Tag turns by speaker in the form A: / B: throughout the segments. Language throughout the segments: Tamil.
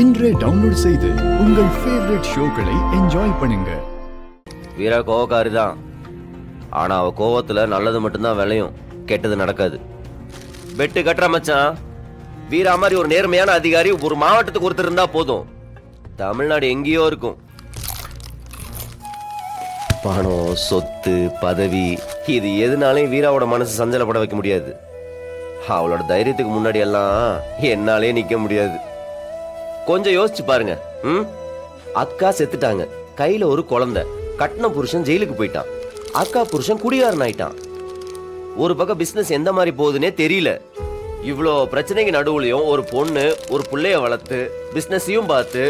A: இன்றே டவுன்லோட் செய்து உங்கள் ஃபேவரட் ஷோக்களை என்ஜாய் பண்ணுங்க.
B: வீரா கோவக்காரி தான், ஆனா அவ கோவத்துல நல்லது மட்டும்தான் விளையும், கெட்டது நடக்காது. பெட்டு கட்டுற மச்சான். வீரா மாதிரி ஒரு நேர்மையான அதிகாரி ஒரு மாவட்டத்துக்கு ஒருத்தர் இருந்தா போதும், தமிழ்நாடு எங்கேயோ இருக்கும். பணம், சொத்து, பதவி இது எதுனாலையும் வீராவோட மனசு சஞ்சலப்பட வைக்க முடியாது. அவளோட தைரியத்துக்கு முன்னாடி எல்லாம் என்னாலே நிக்க முடியாது. கொஞ்சம் யோசிச்சு பாருங்க. அக்கா செத்துட்டாங்க, கையில ஒரு குழந்தை, கட்டின புருஷன் ஜெயிலுக்கு போயிட்டான், அக்கா புருஷன் குடிகாரன் ஆயிட்டான். ஒரு பக்கம் பிசினஸ் எந்த மாதிரி போகுதுன்னே தெரியல. இவ்வளோ பிரச்சனைக்கு நடுவுலையும் ஒரு பொண்ணு ஒரு பிள்ளைய வளர்த்து பிசினஸையும் பார்த்து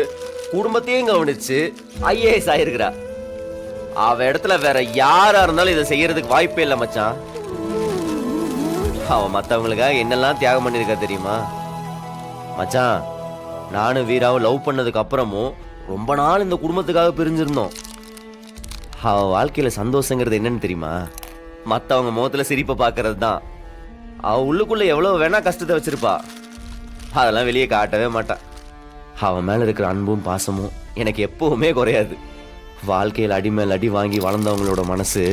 B: குடும்பத்தையும் கவனிச்சு ஐஏஎஸ் ஆயிருக்கிறா. அவ இடத்துல வேற யாரா இருந்தாலும் இதை செய்யறதுக்கு வாய்ப்பே இல்லை மச்சான். அவ மற்றவங்களுக்காக என்னெல்லாம் தியாகம் பண்ணிருக்கா தெரியுமா மச்சான்? நானும் வீராவும் லவ் பண்ணதுக்கு அப்புறமும் ரொம்ப நாள் இந்த குடும்பத்துக்காக பிரிஞ்சிருந்தோம். அவ வாழ்க்கையில சந்தோஷங்கிறது என்னன்னு தெரியுமா? மற்றவங்க முகத்துல சிரிப்பை பார்க்கறது தான். அவ உள்ளுக்குள்ள எவ்வளவு வேணா கஷ்டத்தை வச்சிருப்பா, அதெல்லாம் வெளியே காட்டவே மாட்டான். அவன் மேல இருக்கிற அன்பும் பாசமும் எனக்கு எப்பவுமே குறையாது. வாழ்க்கையில் அடி மேல் அடி வாங்கி வளர்ந்தவங்களோட மனசு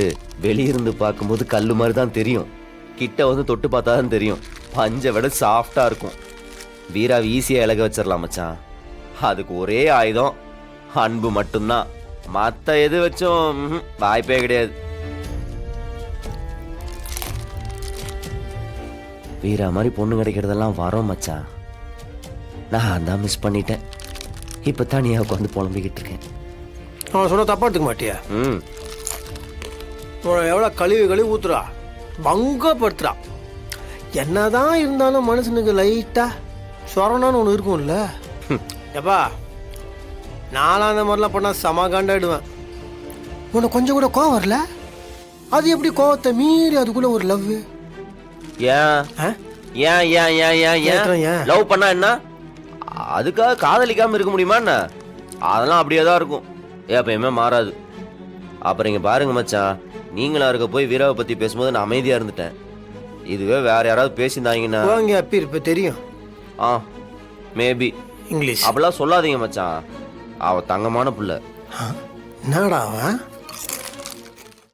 B: வெளியிருந்து பார்க்கும்போது கல்லு மாதிரி தான் தெரியும், கிட்ட வந்து தொட்டு பார்த்தா தான் தெரியும் பஞ்சை விட சாஃப்டா இருக்கும். வீராவை ஈஸியா இலக வச்சிடலாம் மச்சான். அதுக்கு ஒரே ஆயுதம் அன்பு மட்டும்தான், மற்ற எது வச்சும் வாய்ப்பே கிடையாது. வீரா மாதிரி பொண்ணு கிடைக்கிறதெல்லாம் வரோம் மச்சான். நான் தான் மிஸ் பண்ணிட்டேன். இப்ப தனியா உட்காந்து புலம்பிக்கிட்டு இருக்கேன்.
C: அவன் சொன்ன தப்பா எடுத்துக்க மாட்டியா? எவ்வளோ கழுவி ஊத்துறா, பங்கப்படுத்துறா. என்னதான் இருந்தாலும் மனுஷனுக்கு லைட்டா சொரணான்னு ஒன்று இருக்கும்ல. எப்பா நானும் அந்த மாதிரிலாம் பண்ணா சமாகாண்டாயிடுவேன். உனக்கு கொஞ்சம் கூட கோவம் வரல? அது எப்படி கோவத்தை மீறி அதுக்குள்ள ஒரு லவ்?
B: லவ் பண்ணா என்ன அதுக்காக காதலிக்காம இருக்க முடியுமா என்ன? அதெல்லாம் அப்படியே தான் இருக்கும், எப்பயுமே மாறாது. அப்புறம் இங்க பாருங்க மச்சான், நீங்களா இருக்க போய் வீராவை பத்தி பேசும்போது நான் அமைதியா இருந்துட்டேன். இதுவே வேற யாராவது பேசியிருந்தாங்கன்னா
C: அப்பி இருப்ப தெரியும்.
B: மேபி
C: இங்கிலீஷ்
B: அப்படிலாம் சொல்லாதீங்க மச்சான். அவ தங்கமான புள்ள.
C: என்னடா அவன்